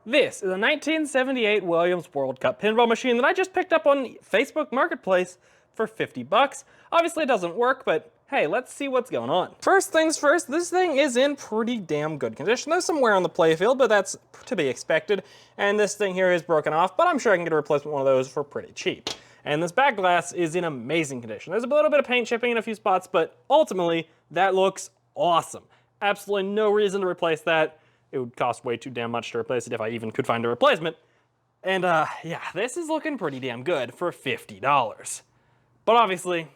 This is a 1978 Williams World Cup pinball machine that I just picked up on Facebook Marketplace for 50 bucks. Obviously it doesn't work, but hey, let's see what's going on. First things first, this thing is in pretty damn good condition. There's some wear on the playfield, but that's to be expected. And this thing here is broken off, but I'm sure I can get a replacement one of those for pretty cheap. And this back glass is in amazing condition. There's a little bit of paint chipping in a few spots, but ultimately that looks awesome. Absolutely no reason to replace that. It would cost way too damn much to replace it if I even could find a replacement. And yeah, this is looking pretty damn good for $50. But obviously,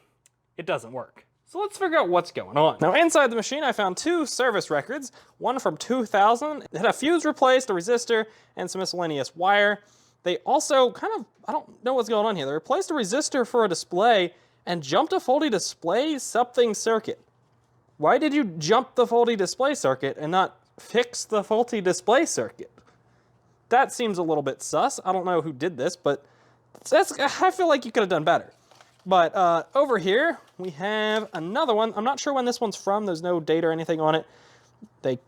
it doesn't work. So let's figure out what's going on. Now inside the machine, I found two service records, one from 2000. It had a fuse replaced, a resistor, and some miscellaneous wire. They also I don't know what's going on here. They replaced a resistor for a display and jumped a faulty display something circuit. Why did you jump the faulty display circuit and not fix the faulty display circuit? That seems a little bit sus. I don't know who did this, but I feel like you could have done better. But over here, we have another one. I'm not sure when this one's from. There's no date or anything on it. They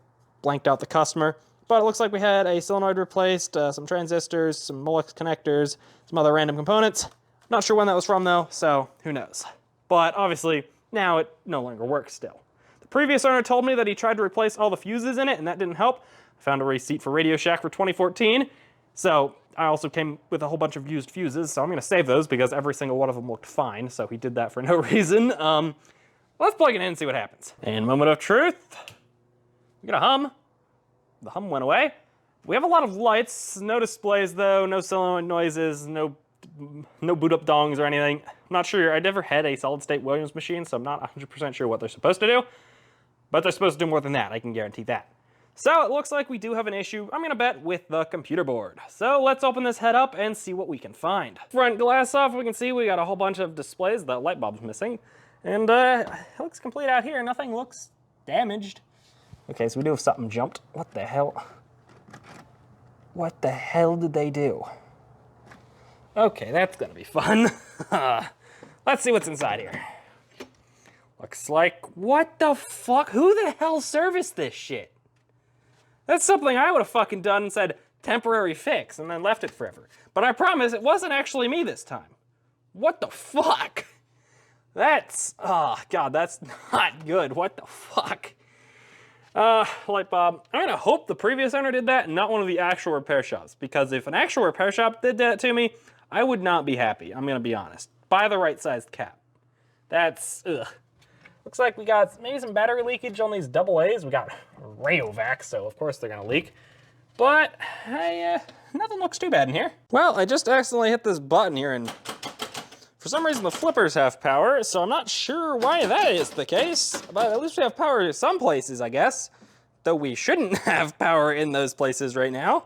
blanked out the customer. But it looks like we had a solenoid replaced, some transistors, some Molex connectors, some other random components. Not sure when that was from though, so who knows. But obviously, now it no longer works still. The previous owner told me that he tried to replace all the fuses in it and that didn't help. I found a receipt for Radio Shack for 2014. So I also came with a whole bunch of used fuses, so I'm gonna save those because every single one of them looked fine, so he did that for no reason. Let's plug it in and see what happens. And moment of truth, we got a hum. The hum went away. We have a lot of lights, no displays though, no solenoid noises, no boot up dongs or anything. I'm not sure, I never had a solid state Williams machine, so I'm not 100% sure what they're supposed to do. But they're supposed to do more than that, I can guarantee that. So it looks like we do have an issue, I'm gonna bet, with the computer board. So let's open this head up and see what we can find. Front glass off, we can see we got a whole bunch of displays, the light bulb's missing. And it looks complete out here, nothing looks damaged. Okay, so we do have something jumped. What the hell? What the hell did they do? Okay, that's gonna be fun. Let's see what's inside here. Looks like, what the fuck? Who the hell serviced this shit? That's something I would have fucking done and said, temporary fix, and then left it forever. But I promise it wasn't actually me this time. What the fuck? That's, oh God, that's not good. What the fuck? Light bulb. I'm gonna hope the previous owner did that and not one of the actual repair shops, because if an actual repair shop did that to me, I would not be happy, I'm gonna be honest. Buy the right sized cap. That's, ugh. Looks like we got maybe some battery leakage on these AA's. We got Rayovac, so of course they're gonna leak. But, hey, nothing looks too bad in here. Well, I just accidentally hit this button here and for some reason the flippers have power, so I'm not sure why that is the case. But at least we have power in some places, I guess. Though we shouldn't have power in those places right now.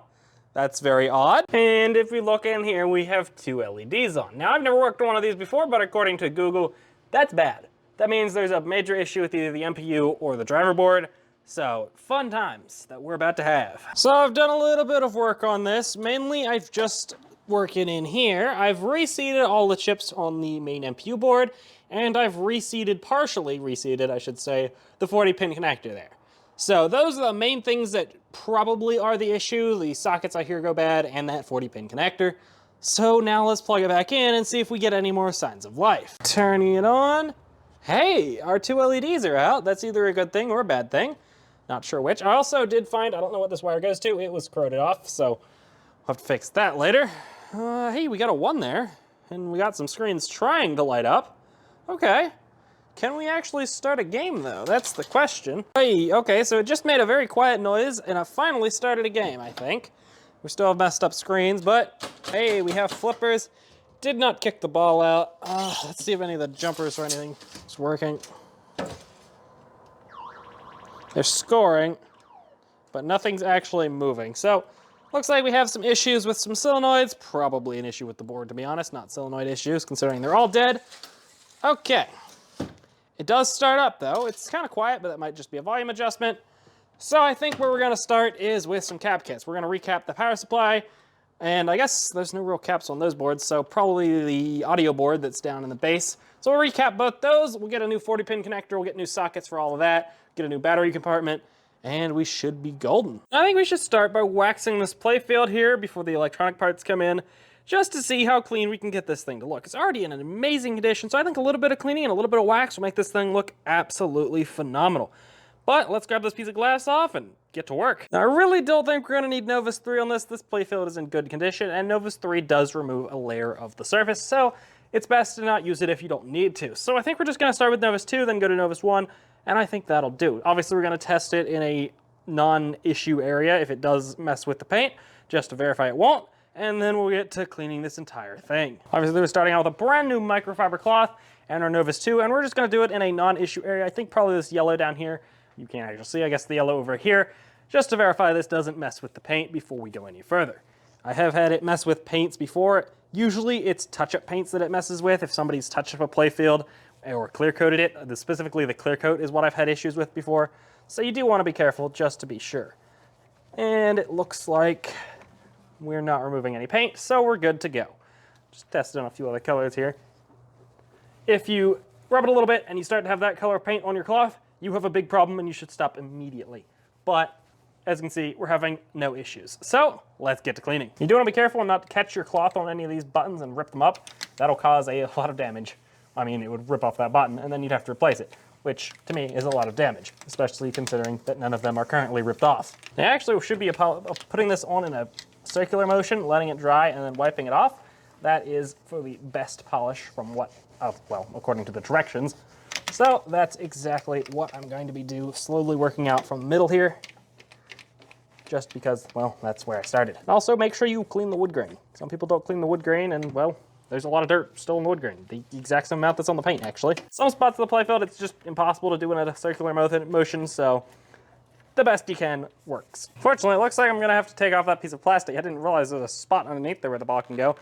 That's very odd. And if we look in here, we have two LEDs on. Now, I've never worked on one of these before, but according to Google, that's bad. That means there's a major issue with either the MPU or the driver board. So, fun times that we're about to have. So I've done a little bit of work on this. Mainly, I've just working in here. I've reseated all the chips on the main MPU board, and I've partially reseated, I should say, the 40-pin connector there. So those are the main things that probably are the issue. The sockets I hear go bad and that 40-pin connector. So now let's plug it back in and see if we get any more signs of life. Turning it on. Hey, our two LEDs are out. That's either a good thing or a bad thing. Not sure which. I also did find, I don't know what this wire goes to. It was corroded off, so I'll have to fix that later. Hey, we got a 1 there. And we got some screens trying to light up. Okay. Can we actually start a game though? That's the question. Hey, okay, so it just made a very quiet noise and I finally started a game, I think. We still have messed up screens, but hey, we have flippers. Did not kick the ball out. Let's see if any of the jumpers or anything is working. They're scoring, but nothing's actually moving. So, looks like we have some issues with some solenoids. Probably an issue with the board, to be honest. Not solenoid issues, considering they're all dead. Okay. It does start up though. It's kind of quiet, but that might just be a volume adjustment. So I think where we're gonna start is with some cap kits. We're gonna recap the power supply, and I guess there's no real caps on those boards, so probably the audio board that's down in the base. So we'll recap both those. We'll get a new 40-pin connector, we'll get new sockets for all of that, get a new battery compartment, and we should be golden. I think we should start by waxing this playfield here before the electronic parts come in, just to see how clean we can get this thing to look. It's already in an amazing condition, so I think a little bit of cleaning and a little bit of wax will make this thing look absolutely phenomenal. But let's grab this piece of glass off and get to work. Now, I really don't think we're gonna need Novus 3 on this. This playfield is in good condition, and Novus 3 does remove a layer of the surface, so it's best to not use it if you don't need to. So I think we're just gonna start with Novus 2, then go to Novus 1, and I think that'll do. Obviously, we're gonna test it in a non-issue area if it does mess with the paint, just to verify it won't, and then we'll get to cleaning this entire thing. Obviously, we're starting out with a brand new microfiber cloth and our Novus 2, and we're just gonna do it in a non-issue area. I think probably this yellow down here. You can't actually see, I guess the yellow over here, just to verify this doesn't mess with the paint before we go any further. I have had it mess with paints before. Usually it's touch-up paints that it messes with if somebody's touched up a playfield or clear-coated it. Specifically the clear coat is what I've had issues with before. So you do want to be careful just to be sure. And it looks like we're not removing any paint, so we're good to go. Just testing on a few other colors here. If you rub it a little bit and you start to have that color of paint on your cloth, you have a big problem and you should stop immediately. But as you can see, we're having no issues. So let's get to cleaning. You do want to be careful not to catch your cloth on any of these buttons and rip them up. That'll cause a lot of damage. I mean, it would rip off that button and then you'd have to replace it, which to me is a lot of damage, especially considering that none of them are currently ripped off. Now, actually, we should be putting this on in a circular motion, letting it dry and then wiping it off. That is for the best polish from what, well, according to the directions. So that's exactly what I'm going to be slowly working out from the middle here, just because, well, that's where I started. Also, make sure you clean the wood grain. Some people don't clean the wood grain, and, well, there's a lot of dirt still in the wood grain. The exact same amount that's on the paint, actually. Some spots of the playfield, it's just impossible to do in a circular motion, so the best you can works. Fortunately, it looks like I'm gonna have to take off that piece of plastic. I didn't realize there's a spot underneath there where the ball can go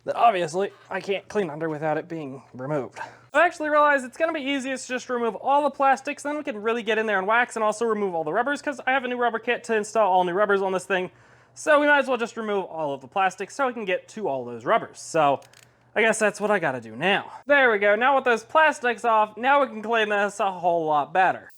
that obviously I can't clean under without it being removed. I actually realized it's gonna be easiest to just remove all the plastics, then we can really get in there and wax and also remove all the rubbers, because I have a new rubber kit to install all new rubbers on this thing. So we might as well just remove all of the plastics so we can get to all those rubbers. So I guess that's what I gotta do now. There we go, now with those plastics off, now we can clean this a whole lot better.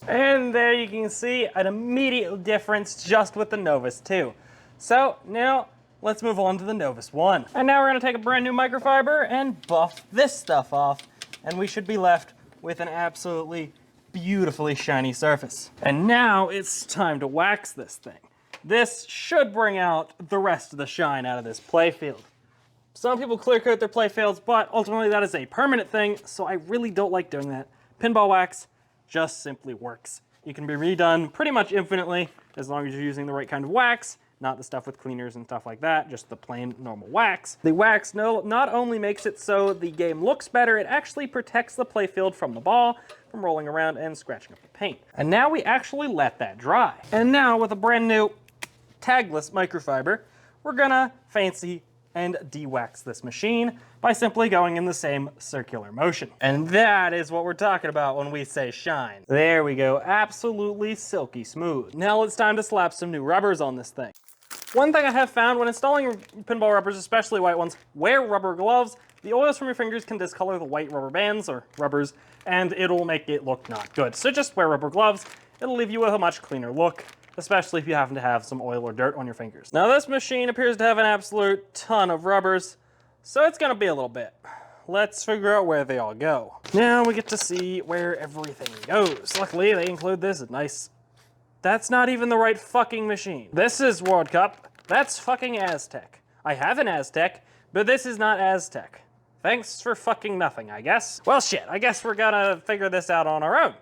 And there you can see an immediate difference just with the Novus 2. So now let's move on to the Novus 1. And now we're gonna take a brand new microfiber and buff this stuff off, and we should be left with an absolutely beautifully shiny surface. And now it's time to wax this thing. This should bring out the rest of the shine out of this playfield. Some people clear coat their playfields, but ultimately that is a permanent thing, so I really don't like doing that. Pinball wax just simply works. You can be redone pretty much infinitely as long as you're using the right kind of wax, not the stuff with cleaners and stuff like that, just the plain normal wax. The wax not only makes it so the game looks better, it actually protects the playfield from the ball, from rolling around and scratching up the paint. And now we actually let that dry. And now with a brand new tagless microfiber, we're gonna fancy and de-wax this machine by simply going in the same circular motion. And that is what we're talking about when we say shine. There we go, absolutely silky smooth. Now it's time to slap some new rubbers on this thing. One thing I have found when installing pinball rubbers, especially white ones, wear rubber gloves. The oils from your fingers can discolor the white rubber bands or rubbers, and it'll make it look not good. So just wear rubber gloves. It'll leave you with a much cleaner look, especially if you happen to have some oil or dirt on your fingers. Now this machine appears to have an absolute ton of rubbers, so it's gonna be a little bit. Let's figure out where they all go. Now we get to see where everything goes. Luckily, they include this nice... That's not even the right fucking machine. This is World Cup. That's fucking Aztec. I have an Aztec, but this is not Aztec. Thanks for fucking nothing, I guess. Well, shit, I guess we're gonna figure this out on our own.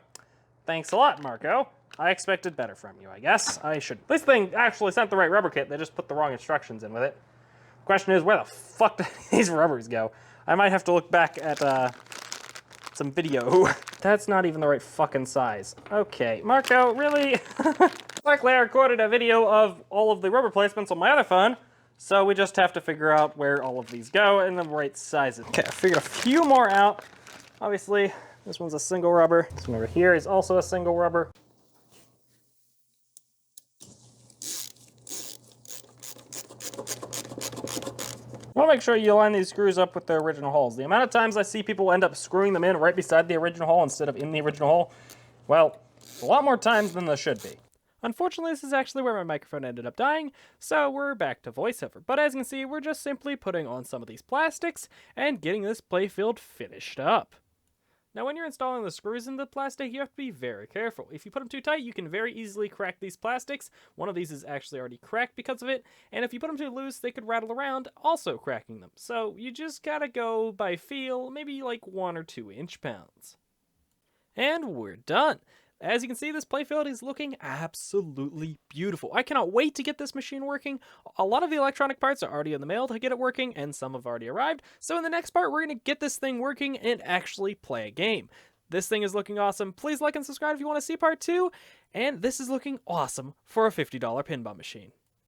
Thanks a lot, Marco. I expected better from you, I guess. I should. This thing actually sent the right rubber kit. They just put the wrong instructions in with it. Question is, where the fuck did these rubbers go? I might have to look back at some video. That's not even the right fucking size. Okay, Marco, really? Luckily, I recorded a video of all of the rubber placements on my other phone, So we just have to figure out where all of these go and the right sizes. Okay, I figured a few more out. Obviously, this one's a single rubber. This one over here is also a single rubber. I want to make sure you line these screws up with their original holes. The amount of times I see people end up screwing them in right beside the original hole instead of in the original hole, well, a lot more times than there should be. Unfortunately, this is actually where my microphone ended up dying, so we're back to voiceover. But as you can see, we're just simply putting on some of these plastics and getting this playfield finished up. Now, when you're installing the screws in the plastic, you have to be very careful. If you put them too tight, you can very easily crack these plastics. One of these is actually already cracked because of it, and if you put them too loose, they could rattle around, also cracking them. So you just gotta go by feel, maybe like 1 or 2 inch-pounds. And we're done. As you can see, this playfield is looking absolutely beautiful. I cannot wait to get this machine working. A lot of the electronic parts are already in the mail to get it working, and some have already arrived. So in the next part, we're going to get this thing working and actually play a game. This thing is looking awesome. Please like and subscribe if you want to see part 2. And this is looking awesome for a $50 pinball machine.